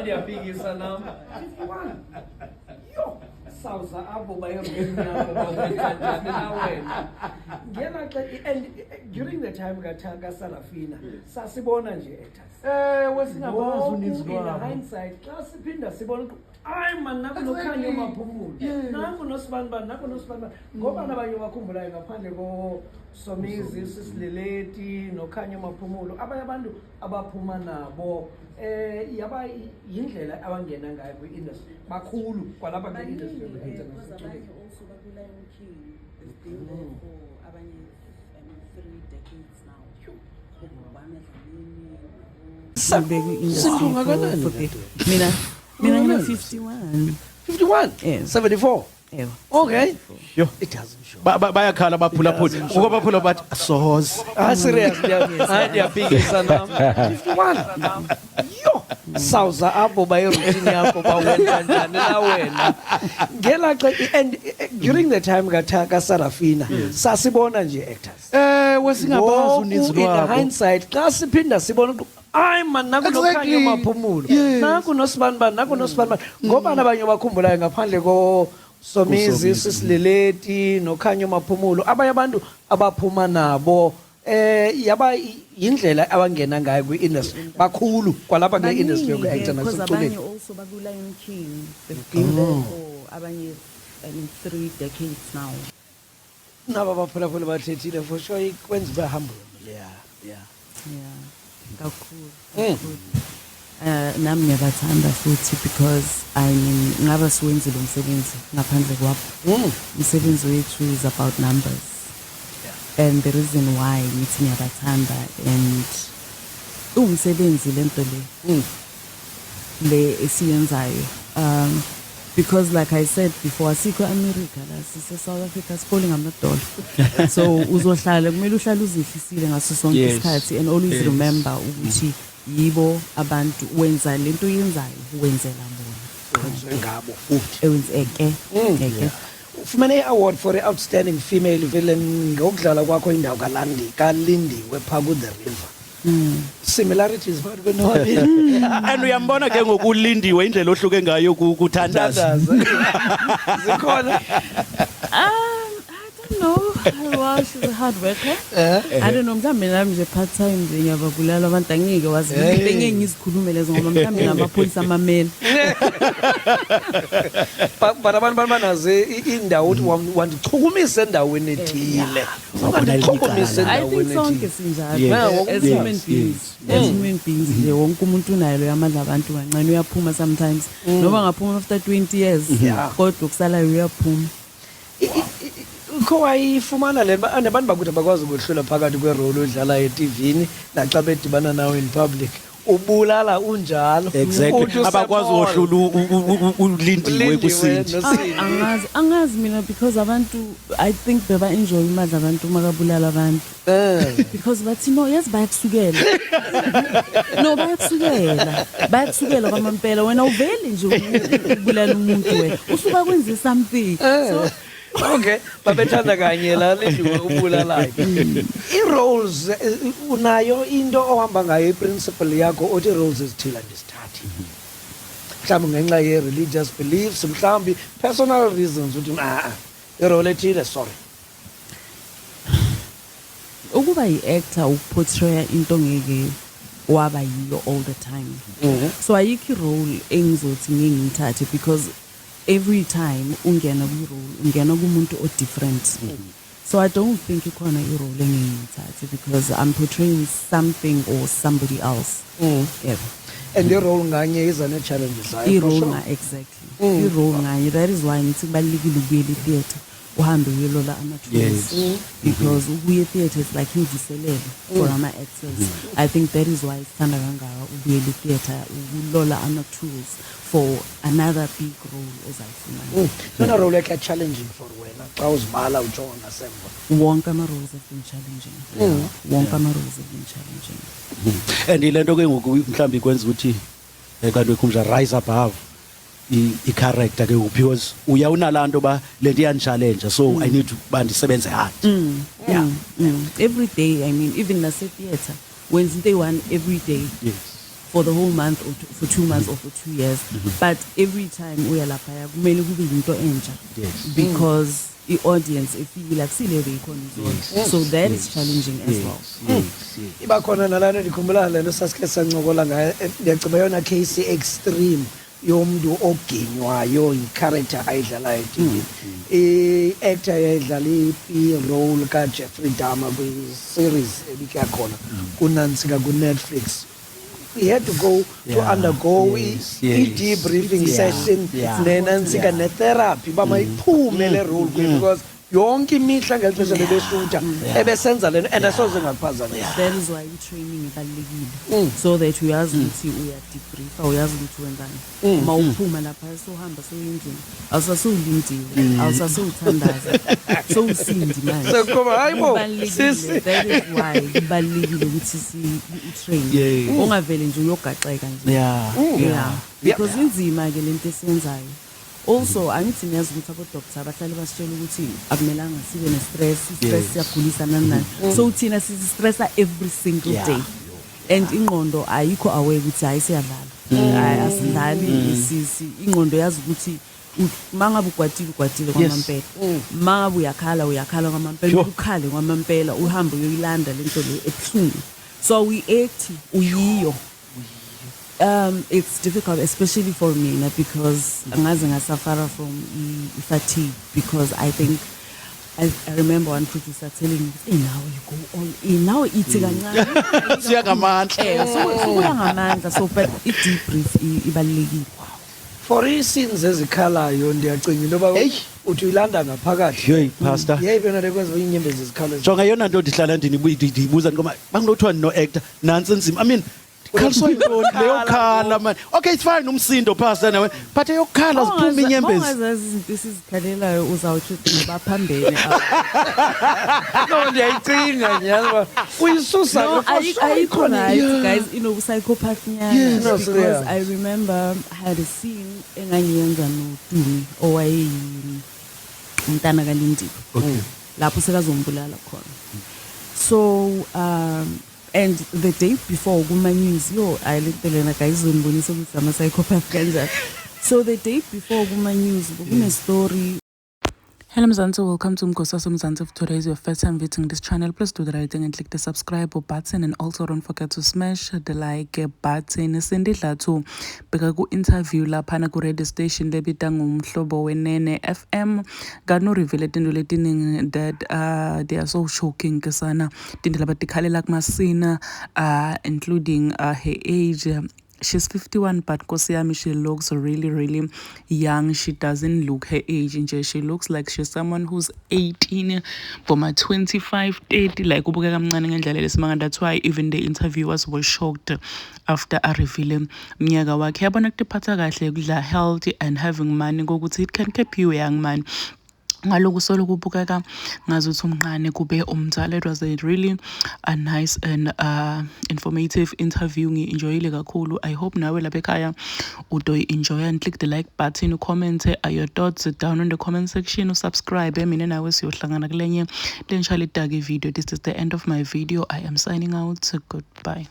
ndiyabhekisa nam 51 yo sawuza apho bayongena kanjani na wena ngena xa and during the time kaSarafina sasibona nje actors wesingabazi uninzi in lwabo hindsight xa siphinda sibona hayi man naku nokhanya umaphumulo naku nosibani naku ngoba nabanye bakhumbulayo ngaphandle Somizi Sisileleti nokhanya umaphumulo abanye abantu abaphuma nabo yaba yindlela abangena ngayo kwi-industry bakhulu kwalapha kwi-industry also bakuLion King they've been there for abanye 3 decades now mina ngina 51 51 74 okay yo it doesn't show bayakhala baphulaphula ngoba bathi soz serious ndiyabhekisa nam 51 yo sawuza apho bayiroutine yakho bawenza njani na wena ngela xa and during the time kaSarafina sasibona nje actors wesingabazi uninzi lwabo in hindsight xa siphinda sibona hayi man naku nokhanya umaphumulo naku nosibani ngoba nabanye bakhumbulayo ngaphandle Somizi Sisileleti nokhanya umaphumulo abanye abantu abaphuma nabo yaba yindlela abangena ngayo kwi-industry bakhulu kwalapha kwi-industry yoku-actor abanye also bakuLion King they've been there for abanye 3 decades now naba baphulaphula bathethile for sure ikwenza ube humble yeah kakhulu nami ngiyabathanda futhi because ngaba siwenzile umsebenzi ngaphandle kwabo umsebenzi wethu is about numbers and the reason why ngithi ngiyabathanda and umsebenzi lento le esiyenzayo because like I said before asikho America la sise South Africa falling amadollar so uzohlala kumele uhlale uzihlisile ngaso sonke isikhathi and always remember ukuthi yibo abantu wenza lento yenzayo wenzela bona ngabo futhi ewenzeke ufumene i-award for outstanding female villain ngokudlala kwakho indawo kaLindiwe Phaku the River similarities phakathi kwenobabili and uyambona ke ngokulindiwe indlela ohluke ngayo kuthandaza zikhona I don't know. Well, she's a hard worker. I don't know. Mhlambe nami nje part time nje ngiyababulala abantu angike wazi ngeke ngizikhulume lezo ngoba mhlambe namapholisa amamela. But abantu banaze indawo uthi wandichukumisa endaweni ethile. Wandichukumisa endaweni ethile. I think sonke sinjalo. As human beings nje wonke umuntu unayo lo yamadla abantu kancane uyaphuma sometimes. Noma ngaphuma after 20 years kodwa kusalayo uyaphuma. Khowayifumana le abantu bakuthi bakwazi ukuhlula phakathi kwerole odlala eTVini naxa bedibana nawe in public ubulala unjalo exactly abakwazi ukuhlula ulindiwe kusindi angazi mina because abantu I think beba enjoy imadla abantu makabulala abantu because bathi no yes bayakusukela no bayakusukela kwamampela wena uveli nje ubulala umuntu wena usuka kwenza something so okay babethanda kanye la Lindiwe ubulalayo i-roles unayo into ohamba ngayo i-principle yakho othi roles ezithile andisithathi mhlawumbe ngenxa ye-religious beliefs mhlawumbe personal reasons uthi i-role ethile sorry ukuba yi-actor ukuportraya into ngeke waba yiyo all the time so ayikho i-role engizothi ngeke ngiyithathe because every time ungena kwi-role ungena kumuntu different so I don't think ikhona i-role engiyithathe because I'm portraying something or somebody else and i-role nganye iza ne-challenges zayo i-role exactly i-role nganye that is why ngithi kubalulekile ukuyela i-theatre uhambe uyelola ama-tools because ukuya e-theatre is like imvuselelo for ama-actors I think that is why sithanda kangaka ukuyela i-theatre ukulola ama-tools for another big role ezayifumana nona role yakhe challenging for wena xa uzibala ujonga ngasemva wonke ama-roles have been challenging wonke ama-roles have been challenging and ilento ke ngoku mhlawumbe ikwenza ukuthi kanti wekhumsha rise above i-character ke because uyawunala nto ba lento iyanchallenge so I need to bandisebenze hard every day I mean even nase theatre wenza into eyi-one every day for the whole month or for 2 months or for 2 years. But every time uya lapha kumele kube into entsha. Yes. Because the audience ifile akusile bekhona izolo. So that is challenging as well. Iba khona nalana ndikhumbula lento sasike sancokola ngayo ngiyaceba yona case extreme yomuntu ogenywayo i-character ayidlalayo i-actor yayidlala i-role kaJeffrey Dahmer kwi-series ebikakhona kunantsika ku-Netflix. We had to go to undergo i-debriefing session nenantsika ne-therapy bamayiphume le role because yonke imihla ngexesha lebeshuta ebesenza lento and asoze ngakuphazamisa. That is why training ibalulekile so that uyazi ukuthi uyadebriefa uyazi ukuthi wenzani uma uphuma lapha sohamba soyindlini awusasowulindiwe awusasowuthandaza sowusindi manje So kuba hayibo sisi that is why ibalulekile ukuthi utrain ungavele nje uyogaxeka nje yeah because inzima ke lento esenzayo. Also angithi niyazi ukuthi abodoctor abahlali basitshela ukuthi akumelanga sibe ne-stress siyagulisa nani so thina sizi-stressa every single day and ingqondo ayikho aware ukuthi hayi siyadlala asidlali ingqondo yazi ukuthi mangabe ukwatile kwamampela mangabe uyakhala kwamampela ukhale kwamampela uhambe uyoyilanda lento le ebuhlungu so we act uyiyo. It's difficult, especially for me, because I suffer from fatigue. Because I think I remember one producer telling me, "Hey, now you go all in. Now it's so but it debrief ibalulekile." for iscenes ezikhalayo ndiyacinga into yoba uthi uyilanda ngaphakathi. Hey pastor. Yeyibona lekwenza inyembezi ezikhalayo. Jonga yona nto ndihlala ndiyibuza ngoba banginothiwa no-actor nansi nzima. I mean khaliswa yintoni leyo khala man. Okay it's fine umsindo pastor nawe but eyokhala ziphuma inyembezi. Ongazazi izinto esizikhalelayo uzawuthi baphambene. No ndiyayicinga nyazi uyisusa ayikho right guys psychopath nyana No, because yeah. I remember I had a scene engangiyenza noDumi owaye umntana kaLindiwe. Okay. Lapho sekazombulala khona. So and the day before kuma news I literally guys ngibonisa ukuthi ama psychopath kanjani. So the day before kuma news kune story. Hello Mzansi, welcome to Mkosaso Mzansi. If today is your first time visiting this channel, please do the right thing and click the subscribe button, and also don't forget to smash the like button. Sendidla to beka ku interview laphana ku radio station lebita ngumhlobo wenene FM. Gano reveal into letining that they are so shocking kesana. Tindela batikhalela kumasina including her age. She's 51, but Kosiami, she looks really, really young. She doesn't look her age. She looks like she's someone who's 18, but my 25, 30, like that's why even the interviewers were shocked after I reveal healthy and having money. It can keep you a young man. Ngaloku solo kubukeka ngazuthi umncane kube umzala. It was a really a nice and informative interview. Ngi-enjoyile kakhulu. I hope nawe lapha ekhaya udo-enjoy and click the like button, comment your thoughts down in the comment section, subscribe. Mina nawe siyohlangana kulenye lentsha lidake video. This is the end of my video. I am signing out. Goodbye.